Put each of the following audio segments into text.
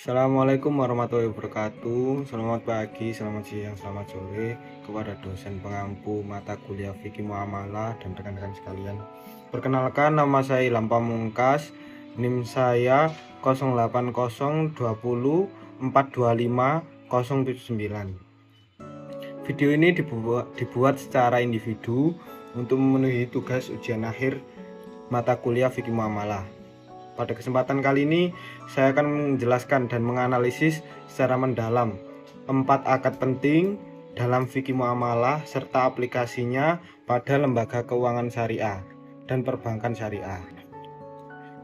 Assalamualaikum warahmatullahi wabarakatuh. Selamat pagi, selamat siang, selamat sore kepada dosen pengampu mata kuliah Fikih Muamalah dan rekan-rekan sekalian. Perkenalkan, nama saya Ilham Pamungkas. NIM saya 080204250079. Video ini dibuat secara individu untuk memenuhi tugas ujian akhir mata kuliah Fikih Muamalah. Pada kesempatan kali ini, saya akan menjelaskan dan menganalisis secara mendalam 4 akad penting dalam fikih muamalah serta aplikasinya pada lembaga keuangan syariah dan perbankan syariah.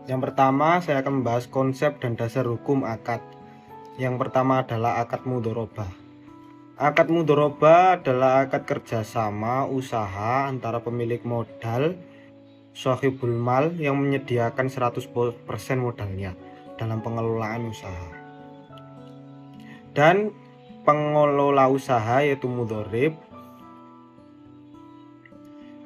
Yang pertama, saya akan membahas konsep dan dasar hukum akad. Yang pertama adalah akad mudharabah. Akad mudharabah adalah akad kerjasama usaha antara pemilik modal shahibul mal yang menyediakan 100% modalnya dalam pengelolaan usaha, dan pengelola usaha yaitu mudharib.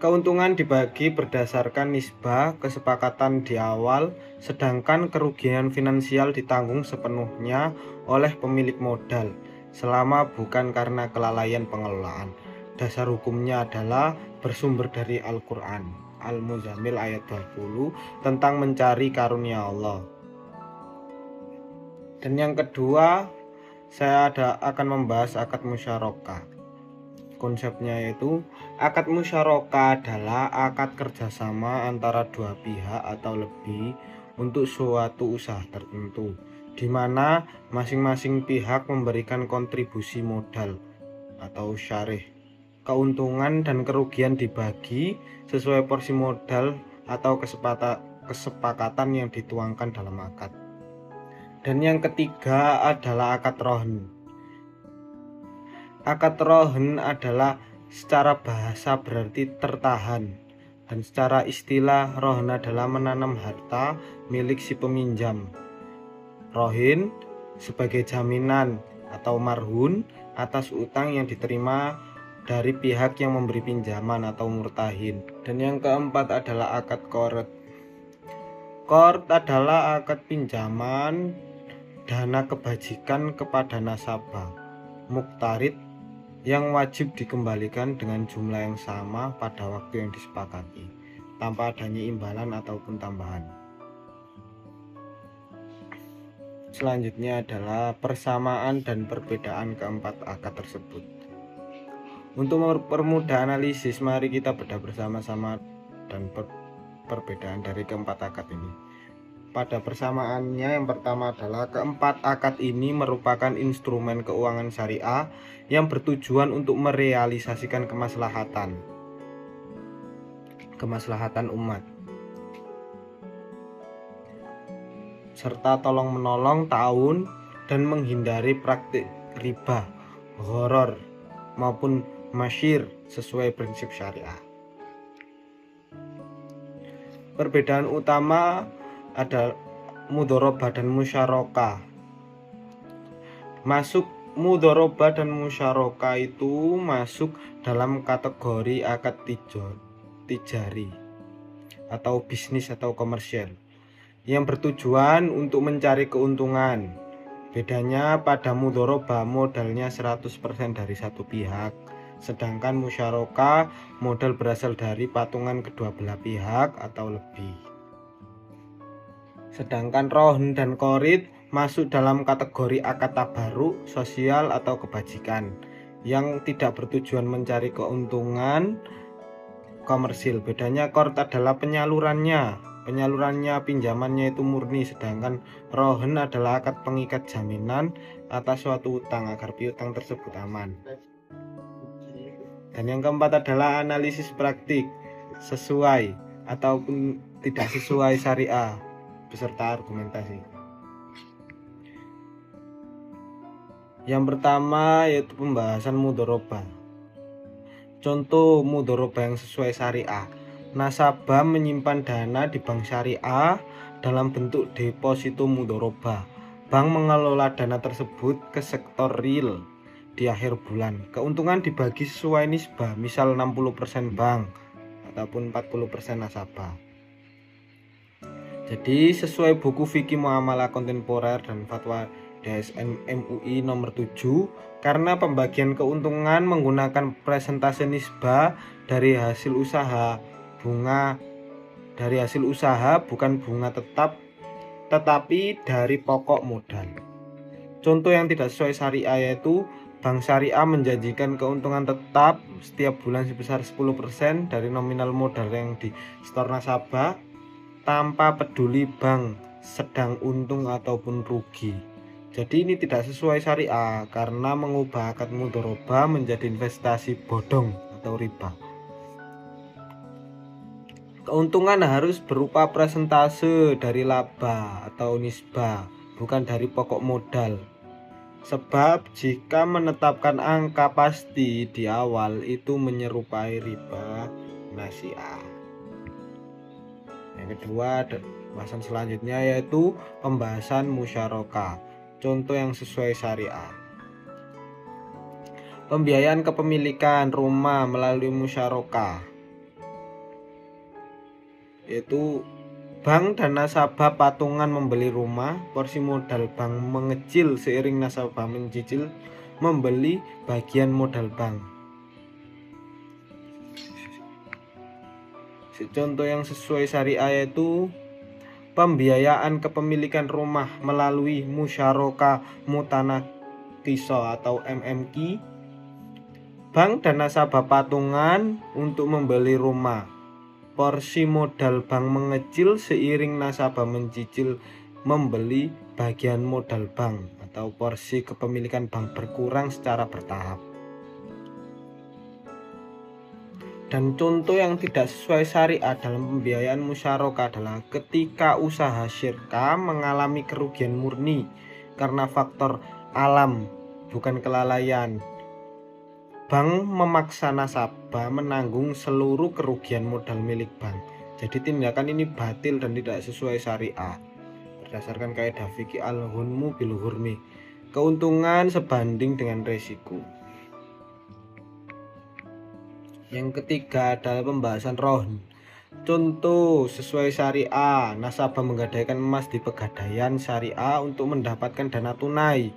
Keuntungan dibagi berdasarkan nisbah kesepakatan di awal, sedangkan kerugian finansial ditanggung sepenuhnya oleh pemilik modal selama bukan karena kelalaian pengelolaan. Dasar hukumnya adalah bersumber dari Al-Quran Al-Muzammil ayat 20 tentang mencari karunia Allah. Dan yang kedua, saya akan membahas akad musyarakah. Konsepnya yaitu akad musyarakah adalah akad kerjasama antara dua pihak atau lebih untuk suatu usaha tertentu, di mana masing-masing pihak memberikan kontribusi modal atau syarih. Keuntungan dan kerugian dibagi sesuai porsi modal atau kesepakatan yang dituangkan dalam akad. Dan yang ketiga adalah akad rohn. Akad rohn adalah secara bahasa berarti tertahan, dan secara istilah rohn adalah menanam harta milik si peminjam. Rohin sebagai jaminan atau marhun atas utang yang diterima dari pihak yang memberi pinjaman atau murtahin. Dan yang keempat adalah akad qard. Qard adalah akad pinjaman dana kebajikan kepada nasabah muktarid yang wajib dikembalikan dengan jumlah yang sama pada waktu yang disepakati tanpa adanya imbalan ataupun tambahan. Selanjutnya adalah persamaan dan perbedaan keempat akad tersebut. Untuk mempermudah analisis, mari kita bedah bersama-sama dan perbedaan dari keempat akad ini. Pada persamaannya, yang pertama adalah keempat akad ini merupakan instrumen keuangan syariah yang bertujuan untuk merealisasikan kemaslahatan umat serta tolong-menolong ta'awun dan menghindari praktik riba, gharar maupun masyir sesuai prinsip syariah. Perbedaan utama ada mudharabah dan musyarakah. Mudharabah dan musyarakah itu masuk dalam kategori akad tijari atau bisnis atau komersial yang bertujuan untuk mencari keuntungan. Bedanya pada mudharabah modalnya 100% dari satu pihak, sedangkan musyarakah modal berasal dari patungan kedua belah pihak atau lebih. Sedangkan rohn dan qorid masuk dalam kategori akad tabarruk sosial atau kebajikan yang tidak bertujuan mencari keuntungan komersil. Bedanya qard adalah penyalurannya pinjamannya itu murni, sedangkan rohn adalah akad pengikat jaminan atas suatu utang agar piutang tersebut aman. Dan yang keempat adalah analisis praktik sesuai ataupun tidak sesuai syariah beserta argumentasi. Yang pertama yaitu pembahasan mudharabah. Contoh mudharabah yang sesuai syariah. Nasabah menyimpan dana di bank syariah dalam bentuk deposito mudharabah. Bank mengelola dana tersebut ke sektor real di akhir bulan. Keuntungan dibagi sesuai nisbah, misal 60% bank ataupun 40% nasabah. Jadi sesuai buku fikih muamalah kontemporer dan fatwa DSN MUI nomor 7 karena pembagian keuntungan menggunakan presentase nisbah dari hasil usaha bukan bunga tetap tetapi dari pokok modal. Contoh yang tidak sesuai syariah yaitu Bank Syariah menjanjikan keuntungan tetap setiap bulan sebesar 10% dari nominal modal yang disetor nasabah tanpa peduli bank sedang untung ataupun rugi. Jadi ini tidak sesuai syariah karena mengubah akad mudharabah menjadi investasi bodong atau riba. Keuntungan harus berupa persentase dari laba atau nisbah, bukan dari pokok modal. Sebab jika menetapkan angka pasti di awal itu menyerupai riba nasi'ah. Yang kedua, pembahasan selanjutnya yaitu pembahasan musyarakah. Contoh yang sesuai syariah. Pembiayaan kepemilikan rumah melalui musyarakah, yaitu bank dan nasabah patungan membeli rumah, porsi modal bank mengecil seiring nasabah mencicil membeli bagian modal bank. Contoh yang sesuai syariah yaitu pembiayaan kepemilikan rumah melalui musyarakah mutanaqisah atau MMQ. Bank dan nasabah patungan untuk membeli rumah. Porsi modal bank mengecil seiring nasabah mencicil membeli bagian modal bank atau porsi kepemilikan bank berkurang secara bertahap. Dan contoh yang tidak sesuai syariat dalam pembiayaan musyarakah adalah ketika usaha syirkah mengalami kerugian murni karena faktor alam bukan kelalaian. Bank memaksa nasabah menanggung seluruh kerugian modal milik bank. Jadi tindakan ini batil dan tidak sesuai syariah. Berdasarkan kaidah fikih al-ghunmu bil ghurmi. Keuntungan sebanding dengan resiko. Yang ketiga adalah pembahasan rohn. Contoh sesuai syariah, nasabah menggadaikan emas di pegadaian syariah untuk mendapatkan dana tunai.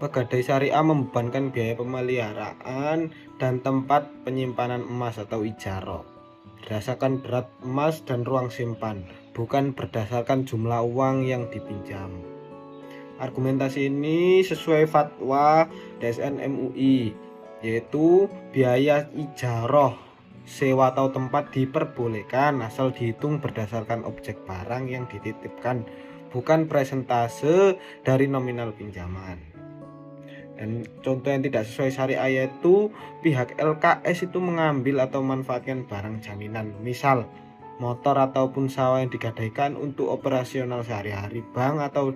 Pegadai syariah membebankan biaya pemeliharaan dan tempat penyimpanan emas atau ijarah berdasarkan berat emas dan ruang simpan, bukan berdasarkan jumlah uang yang dipinjam. Argumentasi ini sesuai fatwa DSN MUI, yaitu biaya ijarah sewa atau tempat diperbolehkan asal dihitung berdasarkan objek barang yang dititipkan, bukan presentase dari nominal pinjaman. Dan contoh yang tidak sesuai syariah yaitu pihak LKS itu mengambil atau memanfaatkan barang jaminan, misal motor ataupun sawah yang digadaikan untuk operasional sehari-hari bank atau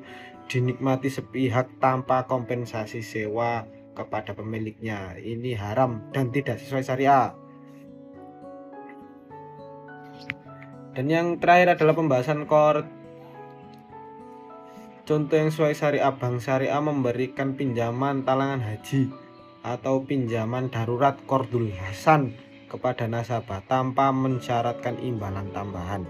dinikmati sepihak tanpa kompensasi sewa kepada pemiliknya. Ini haram dan tidak sesuai syariah. Dan yang terakhir adalah pembahasan qard. Contoh yang sesuai syariah, bank syariah memberikan pinjaman talangan haji atau pinjaman darurat qardul hasan kepada nasabah tanpa mensyaratkan imbalan tambahan.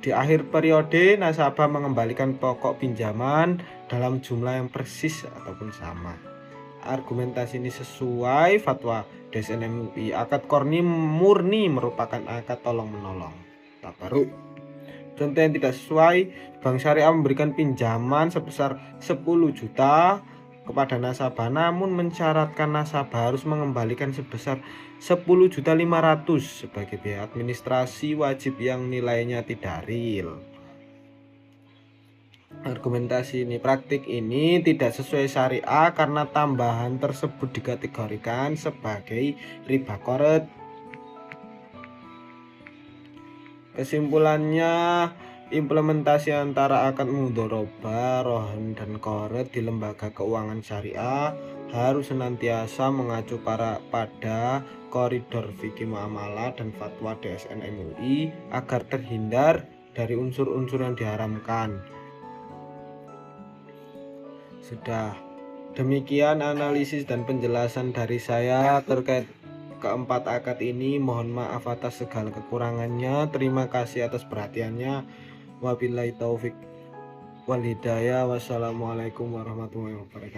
Di akhir periode, nasabah mengembalikan pokok pinjaman dalam jumlah yang persis ataupun sama. Argumentasi ini sesuai fatwa DSN MUI. Akad korni murni merupakan akad tolong-menolong. Tabaruk. Contoh yang tidak sesuai, bank syariah memberikan pinjaman sebesar 10 juta kepada nasabah, namun mensyaratkan nasabah harus mengembalikan sebesar 10.500.000 sebagai biaya administrasi wajib yang nilainya tidak real. Argumentasi ini, praktik ini tidak sesuai syariah karena tambahan tersebut dikategorikan sebagai riba qard. Kesimpulannya, implementasi antara akad mudharabah, rohn, dan qard di lembaga keuangan syariah harus senantiasa mengacu pada koridor fikih muamalah dan fatwa DSN MUI agar terhindar dari unsur-unsur yang diharamkan. Sudah demikian analisis dan penjelasan dari saya terkait keempat akad ini. Mohon maaf atas segala kekurangannya. Terima kasih atas perhatiannya. Wabillahi taufik. wal hidayah. Wassalamualaikum warahmatullahi wabarakatuh.